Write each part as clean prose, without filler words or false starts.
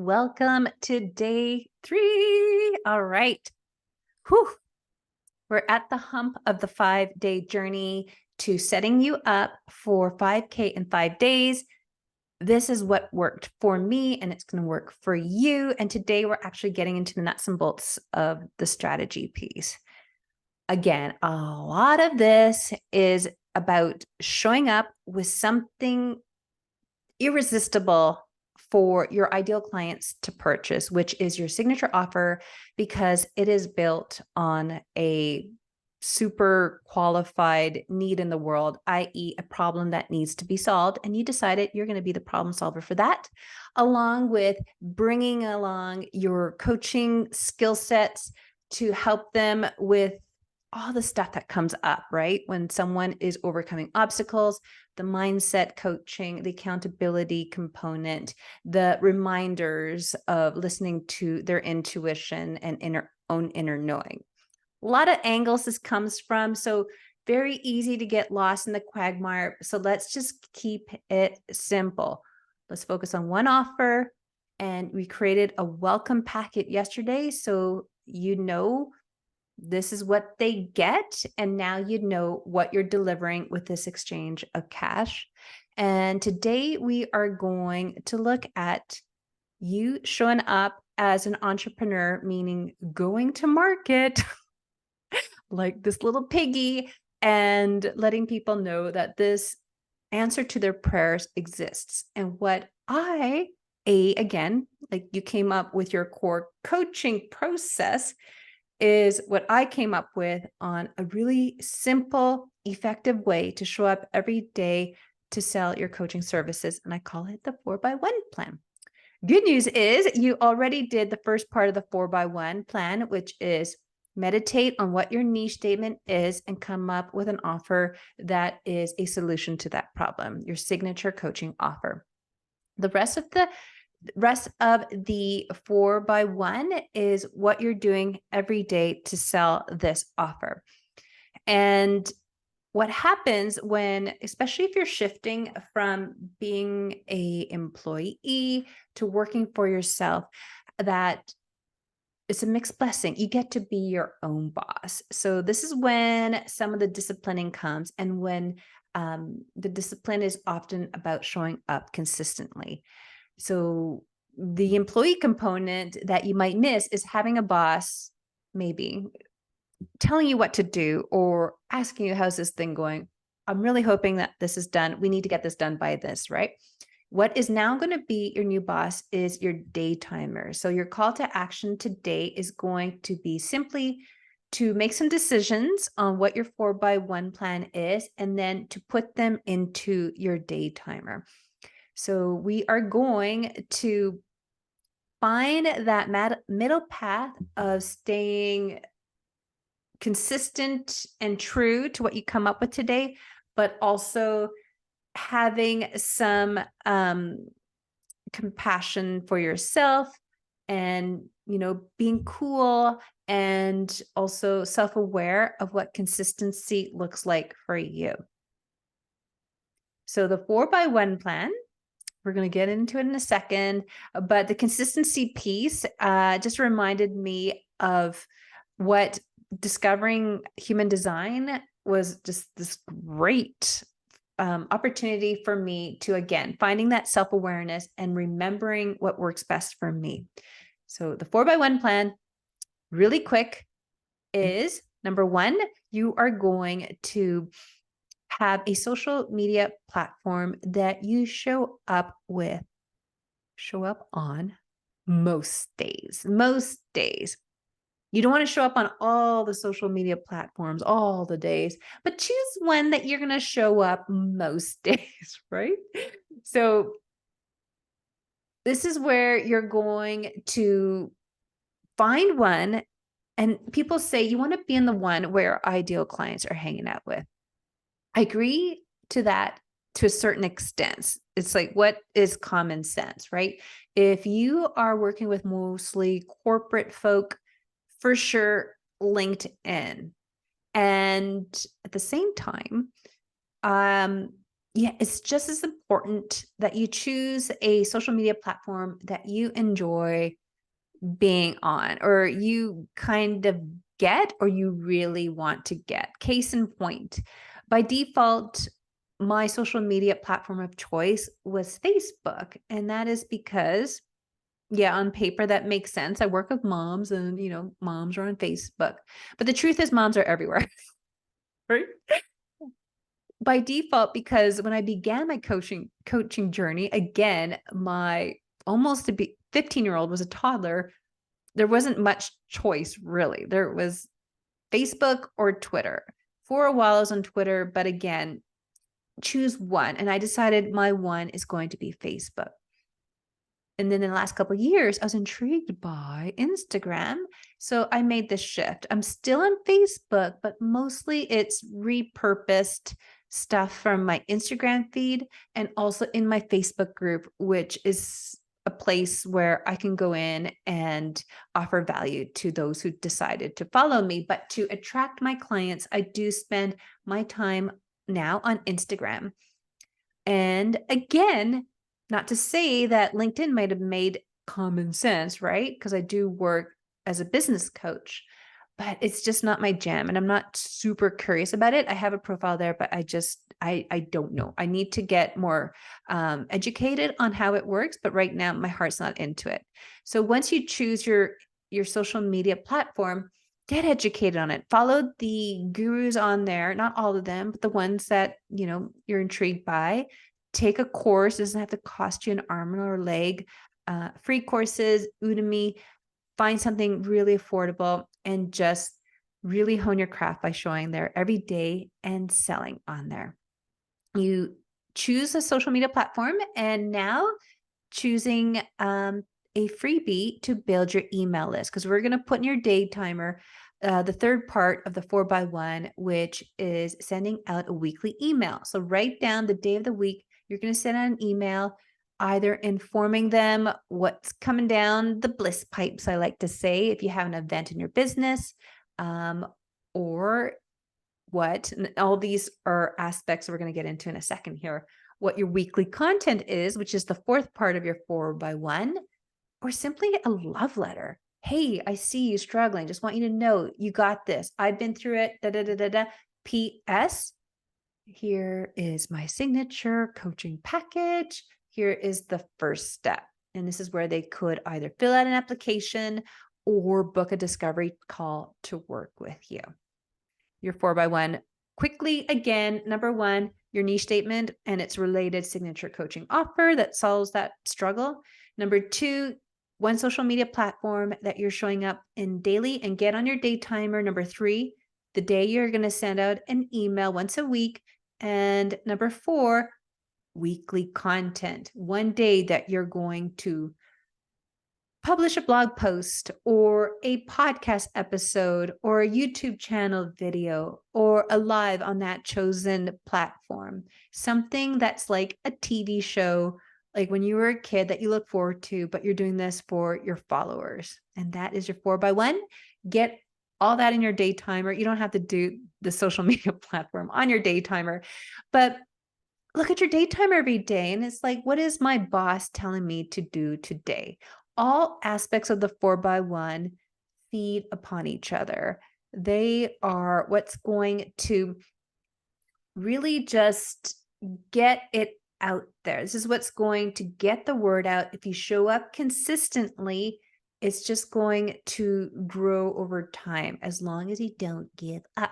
Welcome to day 3. All right. Whew. We're at the hump of the 5-day journey to setting you up for 5K in 5 days. This is what worked for me, and it's going to work for you. And today we're actually getting into the nuts and bolts of the strategy piece. Again, a lot of this is about showing up with something irresistible for your ideal clients to purchase, which is your signature offer, because it is built on a super qualified need in the world, i.e., a problem that needs to be solved. And you decided you're going to be the problem solver for that, along with bringing along your coaching skill sets to help them with all the stuff that comes up, right? When someone is overcoming obstacles, the mindset coaching, the accountability component, the reminders of listening to their intuition and own inner knowing. A lot of angles this comes from, so very easy to get lost in the quagmire. So let's just keep it simple. Let's focus on one offer. And we created a welcome packet yesterday, so you know this is what they get. And now you know what you're delivering with this exchange of cash. And today we are going to look at you showing up as an entrepreneur, meaning going to market like this little piggy and letting people know that this answer to their prayers exists. And what again, like you came up with your core coaching process, is what I came up with on a really simple, effective way to show up every day to sell your coaching services. And I call it the 4x1 plan. Good news is you already did the first part of the 4x1 plan, which is meditate on what your niche statement is and come up with an offer that is a solution to that problem, your signature coaching offer. The rest of the 4x1 is what you're doing every day to sell this offer. And what happens when, especially if you're shifting from being an employee to working for yourself, that it's a mixed blessing. You get to be your own boss. So this is when some of the disciplining comes, and when the discipline is often about showing up consistently. So the employee component that you might miss is having a boss maybe telling you what to do or asking you, how's this thing going? I'm really hoping that this is done. We need to get this done by this, right? What is now going to be your new boss is your day timer. So your call to action today is going to be simply to make some decisions on what your 4x1 plan is, and then to put them into your day timer. So we are going to find that middle path of staying consistent and true to what you come up with today, but also having some compassion for yourself, and being cool, and also self-aware of what consistency looks like for you. So the 4x1 plan, we're going to get into it in a second, but the consistency piece just reminded me of what discovering human design was, just this great opportunity for me to, again, finding that self-awareness and remembering what works best for me. So the 4x1 plan, really quick, is number 1, you are going to have a social media platform that you show up on most days. You don't want to show up on all the social media platforms all the days, but choose one that you're going to show up most days, right? So this is where you're going to find one. And people say you want to be in the one where ideal clients are hanging out with. I agree to that to a certain extent. It's like, what is common sense, right? If you are working with mostly corporate folk, for sure, LinkedIn. And at the same time, Yeah, it's just as important that you choose a social media platform that you enjoy being on, or you kind of get, or you really want to get. Case in point, by default, my social media platform of choice was Facebook. And that is because, yeah, on paper, that makes sense. I work with moms and, moms are on Facebook. But the truth is, moms are everywhere, right? By default, because when I began my coaching journey, again, my almost to be 15-year-old was a toddler. There wasn't much choice, really. There was Facebook or Twitter. For a while, I was on Twitter, but again, choose one. And I decided my one is going to be Facebook. And then in the last couple of years, I was intrigued by Instagram. So I made this shift. I'm still on Facebook, but mostly it's repurposed stuff from my Instagram feed and also in my Facebook group, which is a place where I can go in and offer value to those who decided to follow me. But to attract my clients, I do spend my time now on Instagram. And again, not to say that LinkedIn might have made common sense, right? Because I do work as a business coach, but it's just not my jam. And I'm not super curious about it. I have a profile there, but I don't know. I need to get more educated on how it works. But right now, my heart's not into it. So once you choose your social media platform, get educated on it. Follow the gurus on there, not all of them, but the ones that, you're intrigued by. Take a course. It doesn't have to cost you an arm or a leg. Free courses, Udemy, find something really affordable and just really hone your craft by showing there every day and selling on there. You choose a social media platform, and now choosing a freebie to build your email list, because we're going to put in your day timer the third part of the 4x1, which is sending out a weekly email. So write down the day of the week you're going to send out an email, either informing them what's coming down the bliss pipes, I like to say, if you have an event in your business, or what, and all these are aspects we're going to get into in a second here, what your weekly content is, which is the fourth part of your 4x1, or simply a love letter. Hey, I see you struggling. Just want you to know you got this. I've been through it. Da, da, da, da, da. P.S. Here is my signature coaching package. Here is the first step. And this is where they could either fill out an application or book a discovery call to work with you. Your 4x1 quickly, again, number one, your niche statement and its related signature coaching offer that solves that struggle. Number two, one social media platform that you're showing up in daily and get on your day timer. Number three, the day you're going to send out an email once a week. And number four, weekly content, one day that you're going to publish a blog post or a podcast episode or a YouTube channel video or a live on that chosen platform. Something that's like a TV show, like when you were a kid that you look forward to, but you're doing this for your followers. And that is your 4x1. Get all that in your day timer. You don't have to do the social media platform on your day timer, but look at your day timer every day. And it's like, what is my boss telling me to do today? All aspects of the 4x1 feed upon each other. They are what's going to really just get it out there. This is what's going to get the word out. If you show up consistently, it's just going to grow over time as long as you don't give up.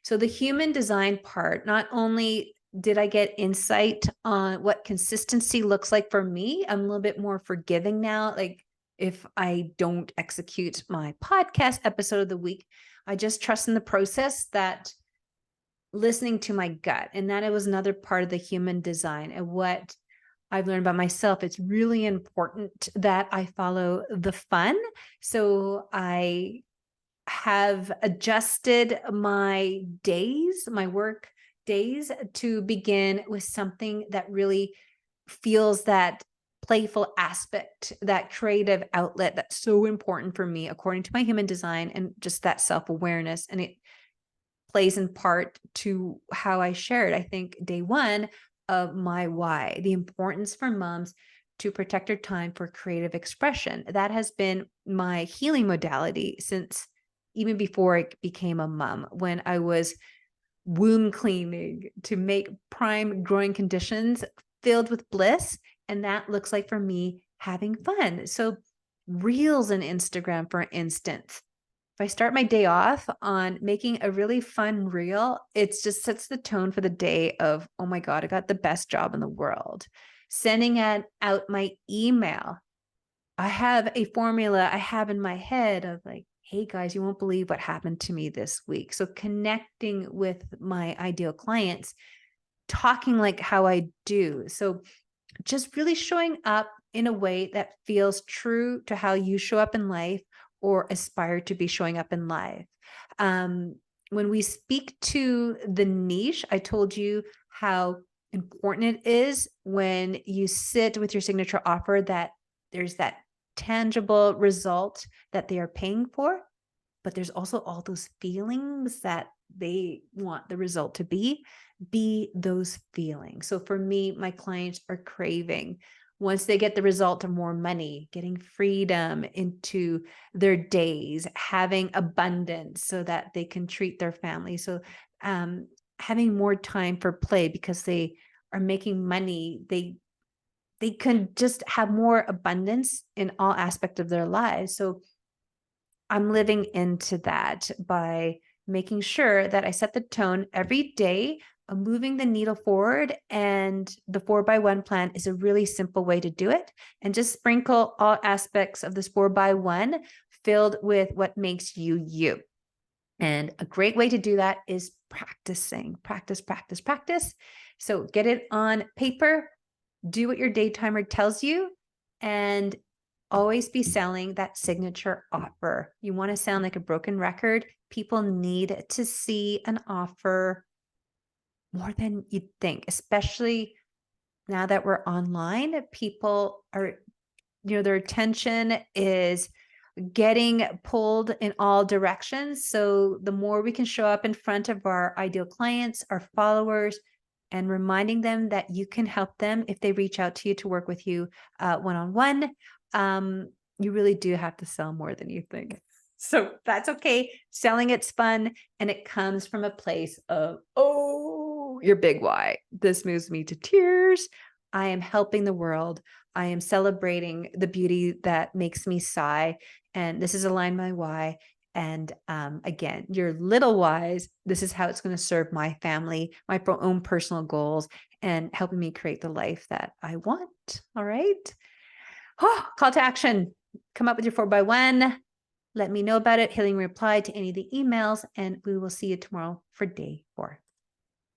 So the human design part, not only did I get insight on what consistency looks like for me, I'm a little bit more forgiving now. Like if I don't execute my podcast episode of the week, I just trust in the process, that listening to my gut, and that it was another part of the human design. And what I've learned about myself, it's really important that I follow the fun. So I have adjusted my days, my work days, to begin with something that really feels that playful aspect, that creative outlet that's so important for me according to my human design, and just that self-awareness. And it plays in part to how I shared. I think day one, of my why, the importance for moms to protect their time for creative expression. That has been my healing modality since even before I became a mom, when I was womb cleaning to make prime growing conditions filled with bliss. And that looks like for me having fun. So, reels in Instagram, for instance, if I start my day off on making a really fun reel, it just sets the tone for the day of, oh my God, I got the best job in the world. Sending out my email. I have a formula I have in my head of like, hey guys, you won't believe what happened to me this week. So connecting with my ideal clients, talking like how I do. So just really showing up in a way that feels true to how you show up in life or aspire to be showing up in life. When we speak to the niche, I told you how important it is when you sit with your signature offer that there's that tangible result that they are paying for, but there's also all those feelings that they want the result to be those feelings. So for me, my clients are craving, once they get the result of more money, getting freedom into their days, having abundance so that they can treat their family. So having more time for play because they are making money, they can just have more abundance in all aspects of their lives. So I'm living into that by making sure that I set the tone every day of moving the needle forward. And the 4x1 plan is a really simple way to do it. And just sprinkle all aspects of this 4x1 filled with what makes you you. And a great way to do that is practicing, practice, practice, practice. So get it on paper, do what your day timer tells you, and always be selling that signature offer. You want to sound like a broken record. People need to see an offer more than you'd think, especially now that we're online. People are, their attention is getting pulled in all directions. So the more we can show up in front of our ideal clients, our followers, and reminding them that you can help them if they reach out to you to work with you one-on-one, you really do have to sell more than you think. So that's okay. Selling it's fun, and it comes from a place of, oh, your big why. This moves me to tears. I am helping the world. I am celebrating the beauty that makes me sigh. And this is aligned my why. And again, your little whys, this is how it's going to serve my family, my own personal goals, and helping me create the life that I want. All right. Oh, call to action. Come up with your 4x1. Let me know about it. Healing reply to any of the emails, and we will see you tomorrow for day 4.